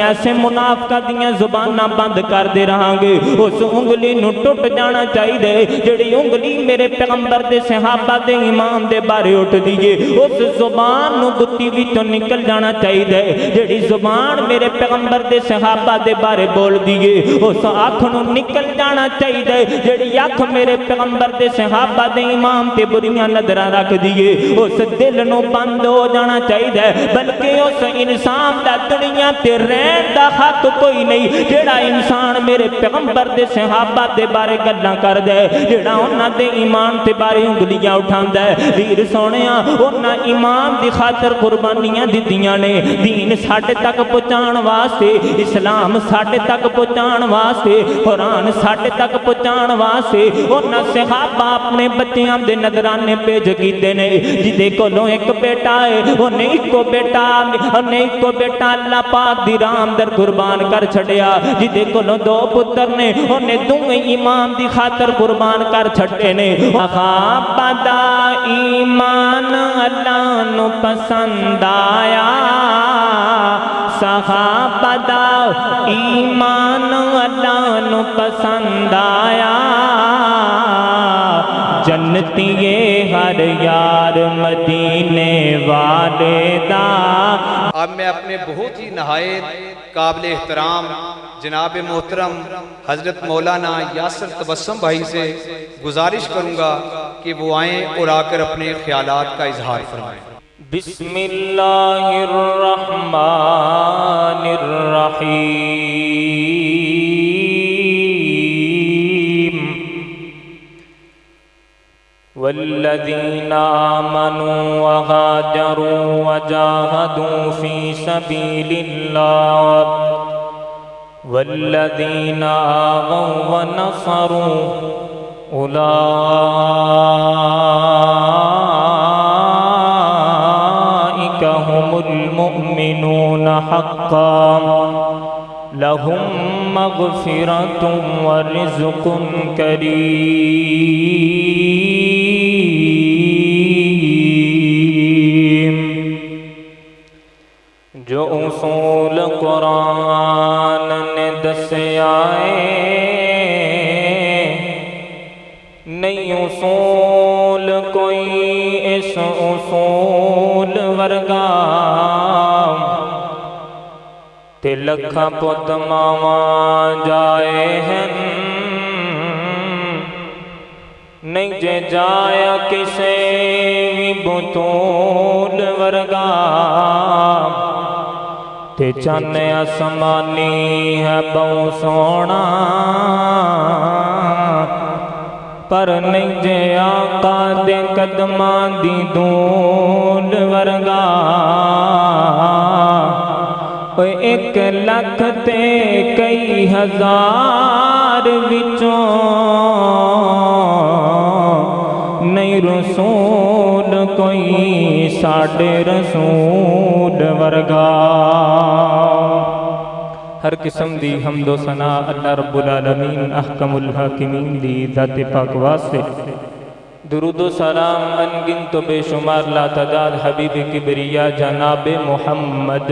ایسے منافقاں دیاں زباناں بند کر دے رہاں گے اس انگلی نو ٹوٹ جانا چاہیے جڑی انگلی میرے پیغمبر دے صحابہ دے ایمان دے بارے اٹھ دیئے اس زبان نو گتی بھی تو نکل جانا چاہیے جڑی زبان میرے پیغمبر دے صحابہ دے بارے بول دیئے اس آنکھ نو نکل جانا چاہیے جڑی آنکھ میرے پیغمبر دے صحابہ دے ایمان تے بریاں نظرہ رکھ دیئے اس دل نو بند ہو جانا چاہیے بلکہ اس انسان دا دنیا تے رہن دا حق کوئی نہیں جڑا انسان میرے پیغمبر دے صحابہ دے بارے گلاں کر دے جڑا انہاں دے ایمان تے بارے انگلیاں اٹھاندا ہے ویر سونیاں انہاں ایمان دی خاطر قربانیاں دتیاں نے دین ساڈے تک پہنچان واسطے اسلام ساڈے تک پہنچان واسطے قرآن ساڈے تک پہنچان واسطے انہاں صحابہ اپنے بچیاں دے نذرانے پیش کیتے نے جدے کولوں ایک بیٹا ہے انہیں ایکو بیٹا اللہ پاک دی راہ اندر قربان کر چھڑیا جدے کولوں دو پتر نے انہیں دوویں ایمان دی خاطر قربان کر چھڑے نے صحابہ دا ایمان اللہ نو پسند آیا صحابہ دا ایمان اللہ نو پسند آیا جنتی ہر یار مدینے والے دا۔ اب میں اپنے بہت ہی نہایت قابل احترام جناب محترم حضرت مولانا یاسر تبسم بھائی سے گزارش کروں گا کہ وہ آئیں اور آ کر اپنے خیالات کا اظہار فرمائیں۔ بسم اللہ الرحمن الرحیم والذین آمنوا وہاجروا وجاہدوا فی سبیل اللہ والذین آووا ونصروا اولئک هم المؤمنون حقا لهم مغفرۃ ورزق کریم۔ جو اصول قرآن نے دسے آئے نہیں اصول کوئی اس اصول ورگا تے لکھاں پت ماواں جائے ہیں نہیں جے جایا کسے بھی بطول ورگا تے چن آسمانی ہے بہو سونا پر نہیں جے آقا دے قدماں دی دھول ورگا ایک لکھ تے کئی ہزار وچوں نہیں رسول کوئی ساڈے رسول ورگا۔ ہر قسم دی حمد و ثنا اللہ رب العالمین احکم الحاکمین دی ذات پاک واسطے درود و سلام انگنت و بے شمار لا تعداد حبیب کبریا جناب محمد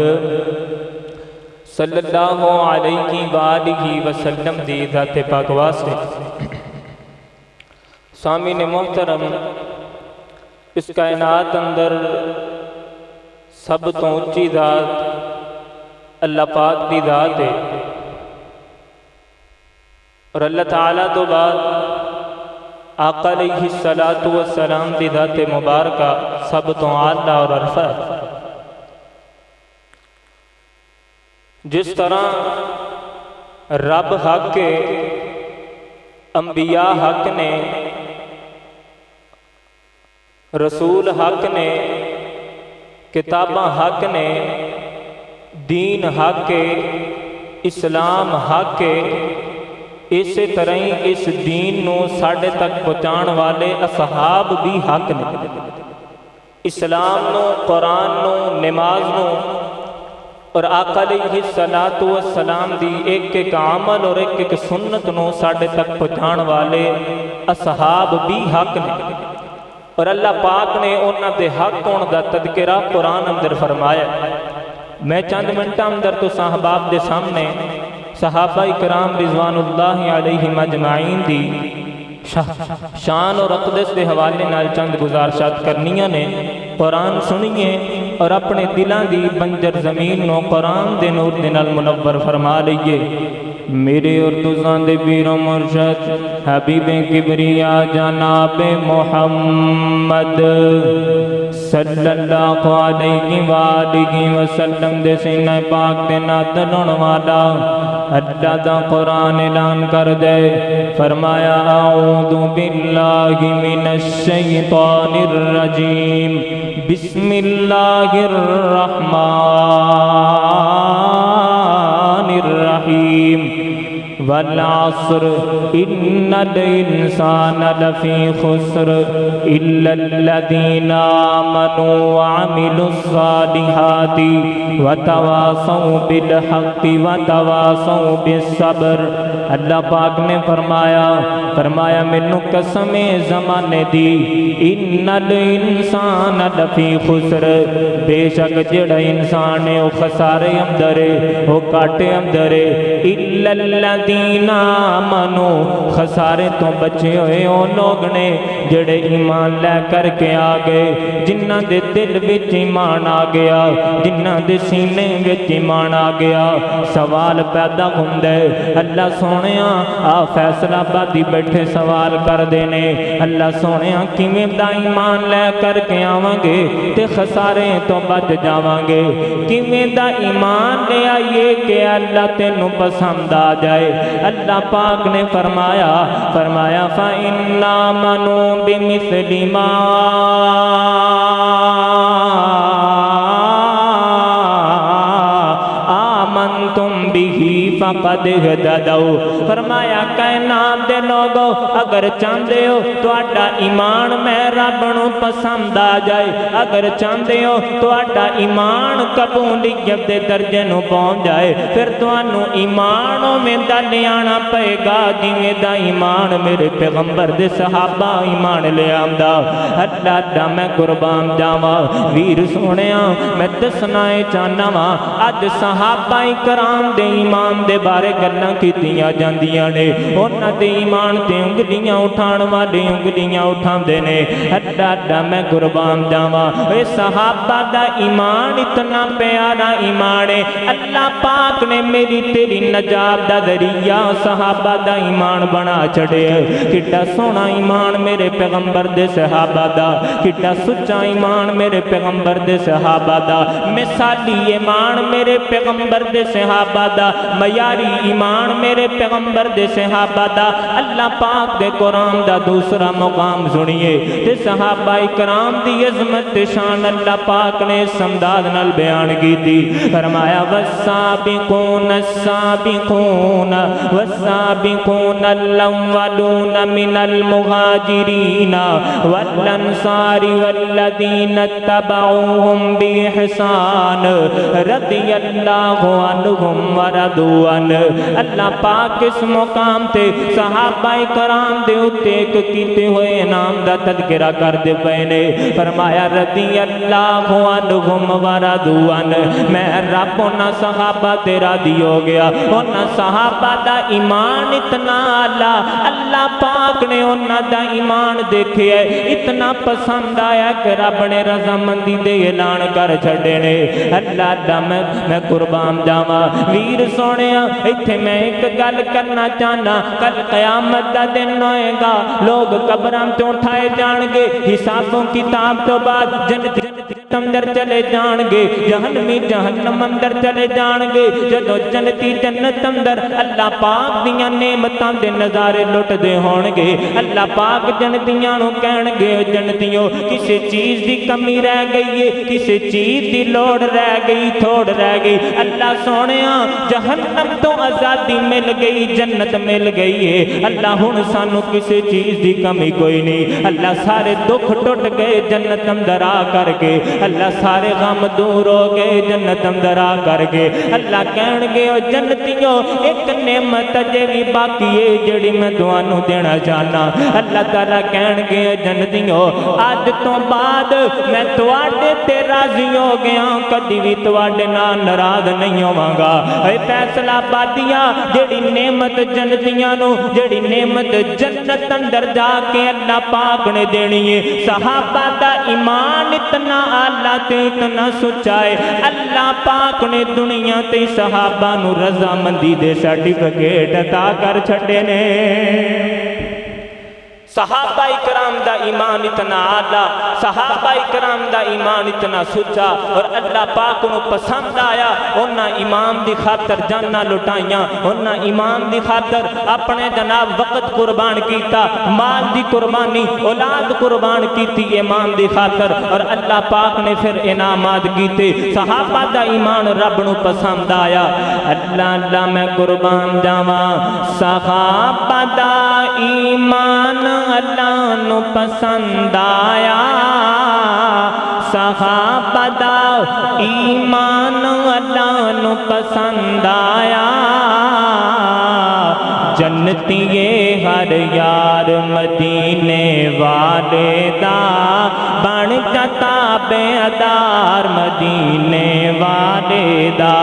صلی اللہ علیہ وآلہ وسلم دی ذات پاک واسطے۔ سامعین محترم اس کائنات اندر سب تو اونچی ذات اللہ پاک دی ذات ہے اور اللہ تعالیٰ تو بعد آقا علیہ السلام دی ذات مبارکہ سب تو اعلیٰ اور عرفہ ہے۔ جس طرح رب حق کے انبیاء حق نے رسول حق نے کتاباں حق نے دین حق کے اسلام حق کے اسی طرح ہی اس دین نو ساڈے تک پہنچان والے اصحاب بھی حق نے۔ اسلام نو قرآن نو نماز نو اور آقا علیہ السلام دی ایک ایک عمل اور ایک ایک سنت نو ساڈے تک پہنچان والے اصحاب بھی حق نے اور اللہ پاک نے انہاں دے حق ہون دا تذکرہ قرآن اندر فرمایا۔ میں چند منٹاں اندر تو صحاباب دے سامنے صحابہ اکرام رضواناللہ علیہم اجمعین دی شان اور اقدس دے حوالے نال چند گزارشات کرنیاں نے۔ قرآن سنیے اور اپنے دلاں دی بنجر زمین نو قرآن دے نور دے نال منور فرما لئیے۔ میرے اور تزاں دے پیر و مرشد حبیب کبریا جناب محمد صلی اللہ علیہ وآلہ وسلم دے سینہ پاک تے نازل ہون والا اللہ دا قرآن اعلان کر دے، فرمایا اعوذ باللہ من الشیطان الرجیم بسم اللہ الرحمن الرحیم والعصر ان الانسان لفی خسر الا الذین آمنوا وعملوا الصالحات وتواصوا بالحق وتواصوا بالصبر۔ اللہ پاک نے فرمایا منو قسم زمانے دی، ان الانسان لفی خسر، بے شک جڑا انسان ہے وہ خسارے اندر ہے، وہ کاٹے اندر ہے۔ الا الذین آمنوا، خسارے تو بچے ہوئے وہ لوگ نے جڑے ایمان لے کر کے آ گئے، جنہ دے دل وچ ایمان آ گیا، جنہ دے سینے وچ ایمان آ گیا۔ سوال پیدا ہوندا ہے اللہ سونیا آ فیصلہ آبادی بیٹھے سوال کر دینے، اللہ سونیا کیویں دا ایمان لے کر کے آواں گے تے خسارے تو بچ جاواں گے، کیویں دا ایمان لے آئیے کہ اللہ تینوں پسند آ جائے۔ اللہ پاک نے فرمایا فَإِنَّ آمَنُوا بِمِثْلِ مَا آمنتم بِهِ فَقَدْ اهْتَدَوْا۔ فرمایا کائنات دے لوگو اگر چاہتے ہو تہاڈا ایمان میں رب نو پسند آ جائے، اگر چاہتے ہو تہاڈا ایمان قبولیت دے درجے نو پہنچ جائے، پھر تانوں ایمان میں دا لیانا پئے گا جویں دا ایمان میرے پیغمبر دے صحابہ ایمان لے آندا۔ اللہ دا میں قربان جاواں ویر سونیا، میں دسنا چاہنا وا اج صحابہ کرام دے ایمان دے بارے گلاں کیتیاں جاندیاں نے، انہاں دے ایمان تے انگلیاں اٹھان والے انگلیاں اٹھاندے نے۔ اللہ دا میں قربان جاواں اے صحابہ دا ایمان اتنا پیارا ایمان ہے، اللہ پاک نے میری تیری نجات دا ذریعہ صحابہ دا ایمان بنا چھڑے۔ کڈا سونا ایمان میرے پیغمبر دے صحابہ دا، کڈا سچا ایمان میرے پیغمبر دے صحابہ دا، مثالی ایمان میرے پیغمبر دے صحابہ دا، معیاری ایمان میرے پیغمبر دے صحابہ دا۔ اللہ پاک دے قرآن دا دوسرا مقام سنیے تے صحابہ کرام دی عظمت شان اللہ پاک نے اس انداز نال بیان کی تھی۔ فرمایا والسابقون السابقون والسابقون الاولون من المہاجرین والانصار والذین اتبعوهم بإحسان رضی اللہ عنہم ورضوا عنہ۔ اللہ پاک اس مقام تے صحابہ کرام دے اتے ایک کیتے ہوئے نام دا تذکرہ کر دے پینے۔ فرمایا رضی اللہ عنہم ورضوا عنہ، میں رب انہاں صحابہ تے راضی ہو گیا۔ انہاں صحابہ دا ایمان اتنا اعلیٰ، اللہ پاک نے انہاں دا ایمان دیکھے اتنا پسند آیا کہ رب نے رضامندی دے اعلان کر چھڑے نے۔ اللہ دا میں قربان جاواں ویر سونیا، ایتھے میں ایک گل کرنا چاہنا، کل قیامت دا دن ہوئے گا، لوگ قبراں تو اٹھائے جان گے، حسابوں کتاب تو بعد جنت اندر چلے جان گے، جہنمی جہنم اندر چلے جان گے۔ جدو جنتی جنت اندر اللہ پاک دیاں نعمتاں دے نظارے لٹ دے ہون گے، اللہ پاک جنتیاں نو کہن گے جنتیوں کسی چیز دی کمی رہ گئی ہے، کسی چیز دی لوڑ رہ گئی، تھوڑ رہ گئی۔ اللہ سونیا جہنم تو آزادی مل گئی، جنت مل گئی ہے، اللہ ہن سانو کسی چیز دی کمی کوئی نہیں۔ اللہ سارے دکھ ٹوٹ گئے جنت اندر آ کر کے، اللہ سارے غم دور ہو گئے جنت اندر آ کر گئے اللہ کہن گے او جنتیوں ایک نعمت اجے بھی باقی ہے جڑی میں تانوں دینا چاہنا اللہ تعالیٰ کہن گے او جنتیوں اج تو بعد میں تواڈے تے راضی ہو گیا کدی بھی تواڈے نال ناراض نہیں ہوواں گا اے فیصلہ آبادیاں جڑی نعمت جنتیاں نو جڑی نعمت جنت اندر جا کے اللہ پاک نے دینی ہے صحابہ دا ایمان اتنا اعلیٰ تے اتنا سچا ہے اللہ پاک نے دنیا تے صحابہ نو رضامندی دے سرٹیفکیٹ عطا کر چھڈے نے صحابہ اکرام دا ایمان اتنا اعلیٰ صحابہ اکرام دا ایمان اتنا سچا اور اللہ پاک نو پسند آیا انہاں ایمان دی خاطر جاناں لٹائیاں انہاں ایمان دی خاطر اپنے جناب وقت قربان کیتا مال دی قربانی اولاد قربان کیتی ایمان دی خاطر اور اللہ پاک نے پھر انعامات کیتے صحابہ دا ایمان رب نو پسند آیا اللہ اللہ میں قربان جاواں صحابہ دا ایمان اللہ نو پسند آیا صحابہ دا ایمان اللہ نو پسند آیا جنتی ہر یار مدینے والے دا بن جاتا بے ادار مدینے والے دا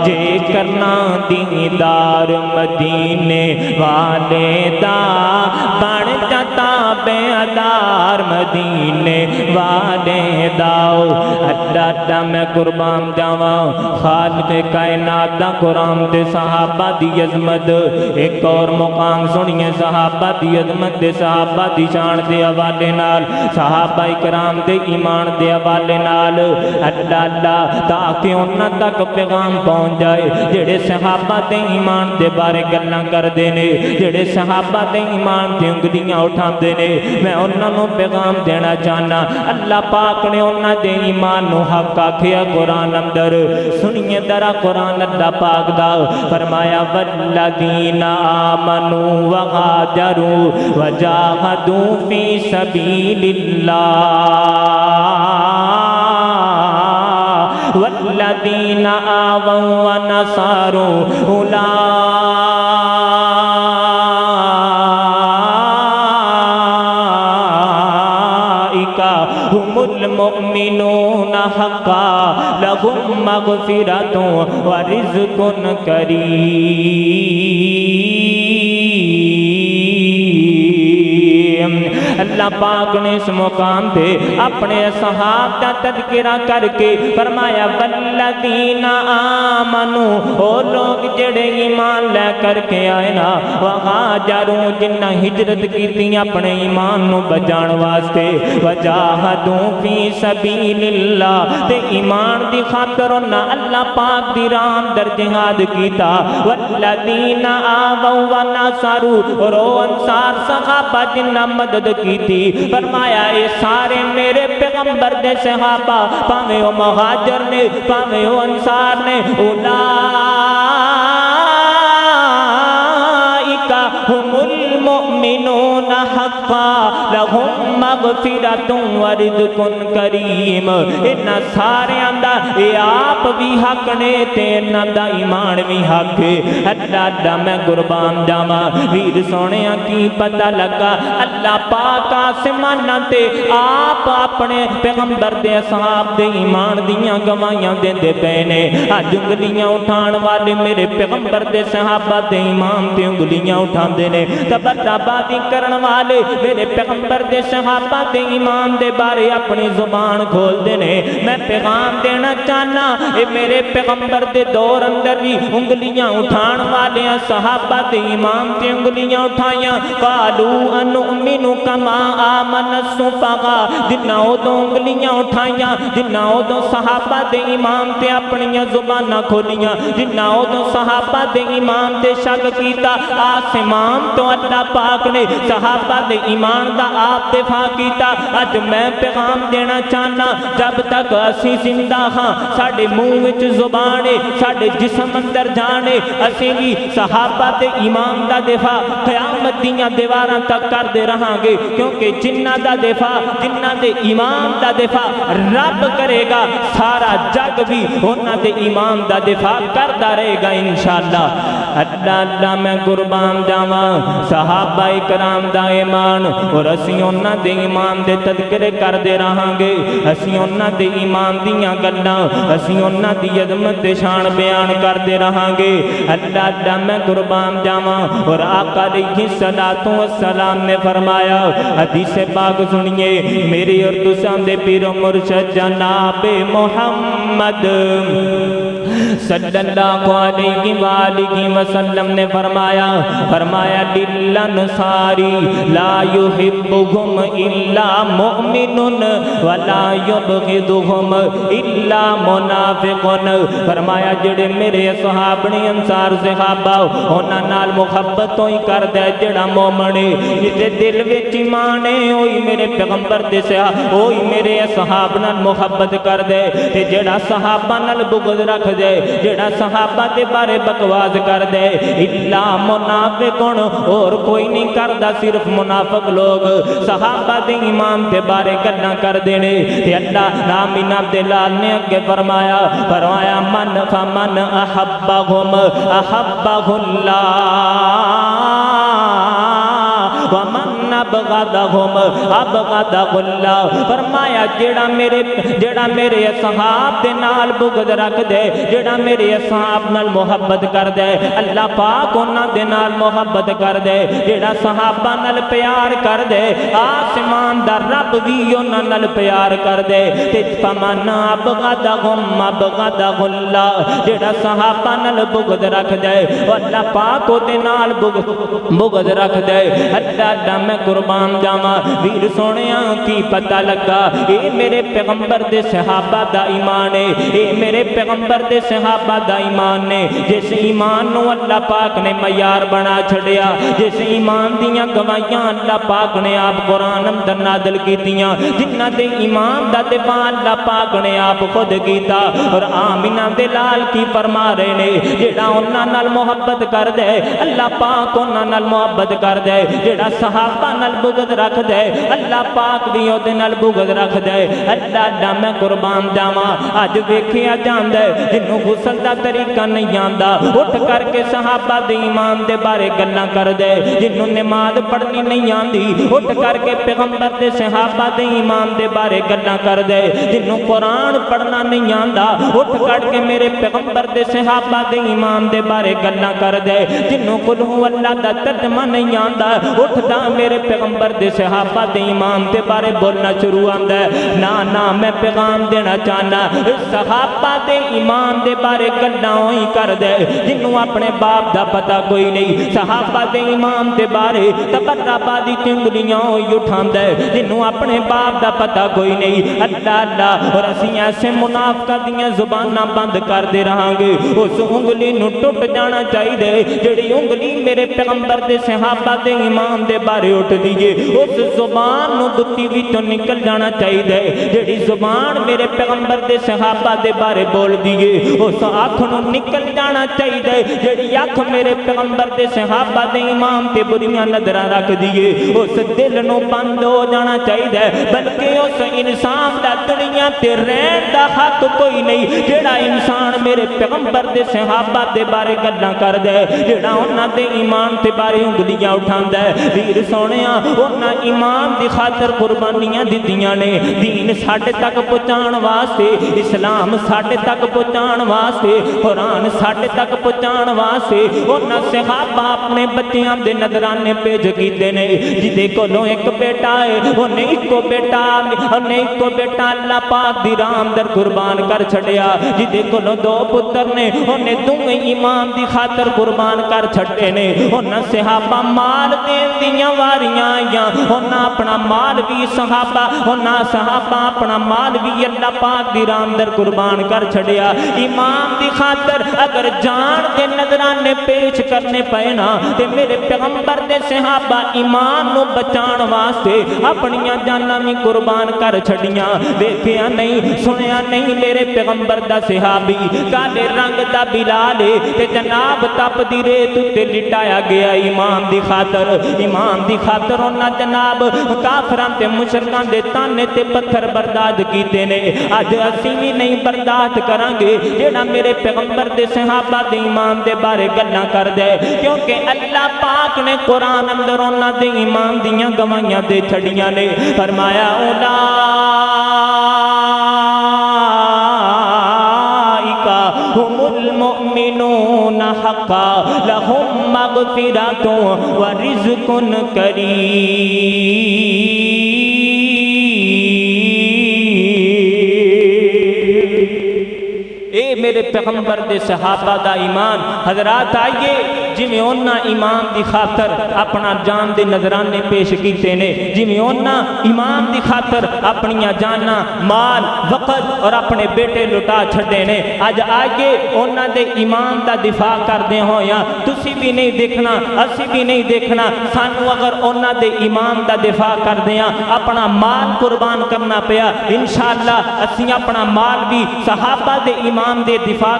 جے کرنا دیدار مدینے والے دا بن جاتا بے ادار مدینے والے دا اللہ میں قربان جاواں خالق کائنات دا قرآن دے صحابہ دی عظمت ایک اور مقام سنیے صحابہ دی عظمت دے صحابہ دی شان دے حوالے نال صحابہ اکرام دے ایمان دے حوالے نال اللہ اللہ تاکہ انہاں تک پیغام پہنچ جائے جڑے صحابہ دے ایمان دے بارے گلاں کردے نے جڑے صحابہ دے ایمان تے انگلیاں اٹھاندے نے میں انہاں نوں پیغام دینا چاہنا اللہ پاک نے انہاں دے ایمان نو حق آکھیا قرآن اندر سنیے ذرا قرآن اللہ پاک دا فرمایا والذین آمنوا وہاجروا وجاہدوا فی سبیل اللہ والذین آووا ونصروا اولئک هم المؤمنون حقا لهم مغفرۃ ورزق کریم اللہ پاک نے اس مقام پہ اپنے صحابہ کا تذکرہ کر کے فرمایا والذین آمنوا وہ لوگ جڑے ایمان لے کر کے آئے نا وہاجروا جنہ ہجرت کی تھی اپنے ایمان نو بچان واسطے وجاہدوا فی سبیل اللہ تے ایمان دی خاطر انہاں اللہ پاک دی راہ اندر جہاد کیتا والذین آووا ونصروا اور انصار صحابہ جنہ مدد کی تھی فرمایا اے سارے میرے پیغمبر دے صحابہ پاویں او مہاجر نے پاویں او انصار نے اولئک هم المؤمنون حقا لهم مغفرۃ ورزق کریم انہاں سارے دا اے آپ بھی حق نے تے انہاں دا ایمان بھی حق ہے اللہ دا میں قربان جاواں ویر سونیاں کی پتہ لگا اللہ پاک آسماناں تے آپ اپنے پیغمبر دے اصحاب دے ایمان دیاں گواہیاں دیندے پے نے اج انگلیاں اٹھان والے میرے پیغمبر دے صحابہ دے ایمان تے انگلیاں اٹھاندے نے تبرابادی کرن والے میرے پیغمبر دے صحابہ دے ایمان دے بارے اپنی زبان کھول دے نے میں پیغام دینا چاہنا اے میرے پیغمبر دے دور اندر بھی انگلیاں اٹھان والے صحابہ دے ایمان تے انگلیاں اٹھائیاں قالوا انؤمن کما آمن السفہاء جنہ ادوں انگلیاں اٹھائیاں جنہ ادوں صحابہ دے ایمان تے اپنی زباناں کھولیاں جنہ ادوں صحابہ دے ایمان تے شک کیتا آسمان تو اللہ پاک نے صحابہ دے ایمان دا آپ دفاع دفاع کیتا اج میں پیغام دینا چاہنا جب تک اسی زندہ ہاں ساڈے منہ وچ زبان ہے ساڈے جسم اندر جان ہے اسی بھی صحابہ تے ایمان دا دفاع قیامت دیاں دیواراں تک کردے رہاں گے کیونکہ جنہ دا دفاع جنہ دے ایمان دا دفاع رب کرے گا سارا جگ بھی انہاں دے ایمان دا دفاع کردا رہے گا انشاءاللہ اللہ اللہ میں قربان جاواں صحابہ کرام دا ایمان اور اسی انہاں دے ایمان دے تذکرے کردے رہاں گے اسی انہاں دے ایمان دیاں گلاں اسی انہاں دی عظمت تے شان بیان کردے رہاں گے اللہ اللہ میں قربان جاواں اور آقا علیہ الصلوۃ والسلام نے فرمایا حدیث پاک سنیے میری اور تساں دے پیر و مرشد جناب محمد صلی اللہ علیہ وآلہ وسلم نے فرمایا للانصاری لا یحبهم الا مؤمن ولا یبغضهم الا منافق فرمایا جڑے میرے اصحاب نے انصار صحابہ انہاں نال محبت ہوئی کردا ہے جڑا مومن ہے جے دل وچ ایمان ہے اوہی میرے پیغمبر دے صحابہ اوہی میرے اصحاب نال محبت کردے تے جڑا صحابہ نال بغض رکھ دے جڑا صحابہ دے بارے بکواس کر دے الا منافقون اور کوئی نہیں کردا صرف منافق لوگ صحابہ دے ایمان دے بارے گلاں کر دینے تے اللہ نام بن عبداللہ نے اگے فرمایا من فمن احبهم احبہ اللہ ومن ابغضهم ابغضہ اللہ فرمایا جڑا میرے اصحاب دے نال بغض رکھ دے جڑا میرے اصحاب نال محبت کر دے اللہ پاک انہاں دے نال محبت کر دے جڑا صحابہ نال پیار کر دے آسمان دا رب بھی انہاں نال پیار کر دے تے فمن ابغضهم ابغضہ اللہ جڑا صحابہ نال بغض رکھ دے اللہ پاک دے نال بغض رکھ دے اللہ میں قربان جاواں ویر سونیاں کی پتہ لگا اے میرے پیغمبر دے صحابہ دا ایمان ہے اے میرے پیغمبر دے صحابہ دا ایمان نے جس ایمان نو اللہ پاک نے معیار بنا چھڑیا جس ایمان دیاں گواہیاں اللہ پاک نے آپ قرآن اندر نازل کیتیاں جنہ دے ایمان دا دفاع اللہ پاک نے آپ خود کیتا اور آمینہ دے لال کی فرما رہے نے جڑا انہاں نال محبت کر دے اللہ پاک انہاں نال محبت کر دے جڑا صحابہ نال بغض رکھ دے اللہ پاک بھی اودے نال بغض رکھ دے اللہ میں قربان جاواں اج ویکھیا جاندا ہے جنوں غسل دا طریقہ نہیں آندا اٹھ کر کے صحابہ دے ایمان دے بارے گلاں کر دے جنوں نماز پڑھنی نہیں آندی اٹھ کر کے پیغمبر دے صحابہ دے ایمان دے بارے گلاں کر دے جنوں قرآن پڑھنا نہیں آندا اٹھ کر کے میرے پیغمبر دے صحابہ دے ایمان دے بارے گلاں کر دے جنوں قل هو اللہ دا ترجمہ نہیں آندا اٹھدا میرے پیغمبر دے صحابہ دے ایمان دے بارے بولنا شروع آندا ہے نا میں پیغام دینا چاہنا صحابہ دے ایمان دے بارے گلاں ہوئی کر دے جنوں اپنے باپ دا پتہ کوئی نہیں صحابہ دے ایمان دے بارے تبرہ بادی چنگلیاں ہوئی اٹھاندا ہے جنوں اپنے باپ دا پتہ کوئی نہیں اللہ اور اسی ایسے منافقہ دیاں زباناں بند کر دے رہاں گے اس انگلی نو ٹوٹ جانا چاہیے جڑی انگلی میرے پیغمبر دے صحابہ دے ایمان دے بارے اٹھ دیئے اس زبان نو دتی وچوں نکل جانا چاہیے جڑی زبان میرے پیغمبر دے صحابہ دے بارے بول دیئے اس آنکھ نو نکل جانا چاہیے جڑی آنکھ میرے پیغمبر دے صحابہ دے ایمان تے بریاں نظراں رکھ دیئے اس دل نو بند ہو جانا چاہیے بلکہ اس انسان دا دنیا تے رہن دا حق کوئی نہیں جڑا انسان میرے پیغمبر دے صحابہ دے بارے گلاں کر دے جڑا انہاں دے ایمان تے بارے انگلیاں اٹھاندا ہے ویر سونیاں انہاں ایمان دی خاطر قربانیاں دتیاں نے دین ساڈے تک پہنچان واسطے اسلام ساڈے تک پہنچان واسطے قرآن ساڈے تک پہنچان واسطے انہاں صحابہ اپنے بچیاں دے نذرانے پیش کیتے نے جدے کولوں ایک بیٹا ہے اونے اکو بیٹا اللہ پاک دی راہ اندر قربان کر چھڑیا جدے کولوں دو پتر نے اونے دوویں ایمان دی خاطر قربان کر چھڑے نے انہاں صحابہ مال دین دیاں واریاں قربانیاں آئیاں انہاں اپنا مال بھی صحابہ اپنا مال بھی اللہ پاک دی راہ اندر قربان کر چھڑیا امام دی خاطر اگر جان دے نظرانے پیش کرنے پئے نا تے میرے پیغمبر دے صحابہ ایمان نو بچان واسطے اپنیاں جاناں بھی قربان کر چھڑیاں دیکھیا نہیں سنیا نہیں میرے پیغمبر دا صحابی کالے رنگ دا بلال تے جناب تپ دی ریت تے لٹایا گیا ایمان دی خاطر انہاں جناب کافران تے مشرکان دے تانے تے پتھر برداشت کیتے نے اج اسی بھی نہیں برداشت کران گے جیڑا میرے پیغمبر دے صحابہ دے ایمان دے بارے گلاں کر دے کیونکہ اللہ پاک نے قرآن اندر انہاں دے ایمان دیاں گواہیاں دے چھڑیاں نے فرمایا هم المؤمنون حقا لهم مغفرة ورزق کریم اے میرے پیغمبر دے صحابہ دا ایمان حضرات آئیے جی اونا امام دی خاطر اپنا جان دے نظرانے پیش کیتے نے جی اونا امام دی خاطر اپنیاں جانا مال وقت اور اپنے بیٹے لٹا چھڑے نے آج آئیے اونا دے امام دا دفاع کر دے ہو یا تسی بھی نہیں دیکھنا اسی بھی نہیں دیکھنا سانو اگر اونا دے امام دا دفاع کر دیا اپنا مال قربان کرنا پیا انشاءاللہ اسی اپنا مال بھی صحابہ دے امام دے دفاع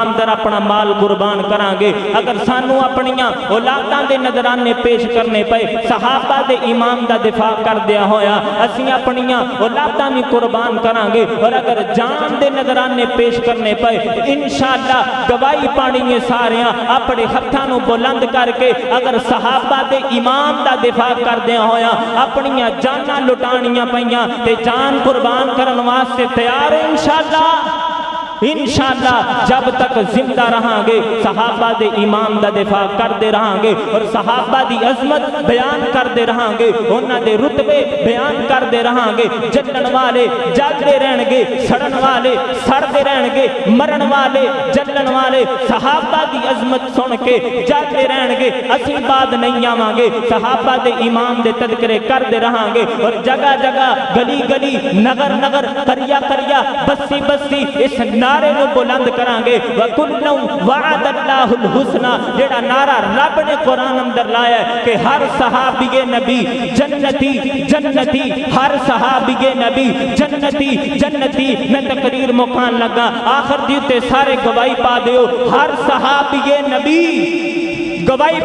اندر اپنا مال قربان کران گے اگر سانو اپنیاں اولاداں دے نظرانے پیش کرنے پے صحابہ دے امام دا دفاع کر دیا ہویا اسی اپنیاں اولاداں بھی قربان کران گے اور اگر جان دے نظرانے پیش کرنے پے انشاءاللہ گواہی پانی یہ ساریاں اپنے ہتھاں نو بلند کر کے اگر صحابہ دے امام دا دفاع کر دیا ہویا اپنیاں جاناں لٹانیاں پیاں تے جان قربان کرن واسطے تیار انشاءاللہ جب تک زندہ رہاں گے صحابہ دے امام دا دفاع کر دے رہاں گے اور صحابہ دی عظمت بیان کر دے رہاں گے انہاں دے رتبے بیان کر دے رہاں گے جلن والے جلدے رہن گے سڑن والے سڑتے رہن گے مرن والے جلن والے صحابہ دی عظمت سن کے جلدے رہن گے اسی بعد نہیں آواں گے صحابہ دے امام دے تذکرے کر دے رہاں گے اور جگہ جگہ گلی گلی نگر نگر قریہ قریہ بستی بستی اس نعرے نو بلند کران گے وَكُلًّا وَعَدَ اللَّهُ الْحُسْنَى جیڑا نعرہ رب نے قرآن اندر لایا ہے کہ ہر صحابی نبی جنتی ہر صحابی نبی جنتی میں تقریر مکان لگا آخر دیتے سارے گواہی پا دیو ہر صحابی نبی گواہی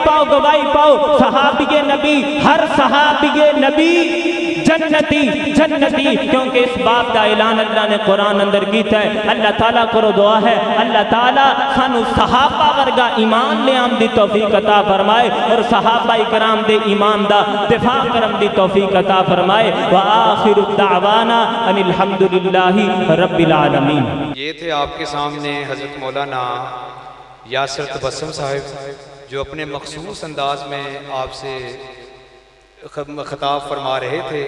پاؤ صحابی نبی ہر صحابی نبی جنتی کیونکہ اس بات کا اعلان اللہ نے قرآن اندر کیتا ہے اللہ تعالیٰ کرو دعا ہے اللہ تعالیٰ سانو صحابہ ورگا ایمان لے آم دی توفیق عطا فرمائے اور صحابہ کرام دے ایمان دا دفاع کرم دی توفیق عطا فرمائے وآخر الدعوانا ان الحمدللہ رب العالمین۔ یہ تھے آپ کے سامنے حضرت مولانا یاسر تبسم صاحب جو اپنے مخصوص انداز میں آپ سے خطاب فرما رہے تھے۔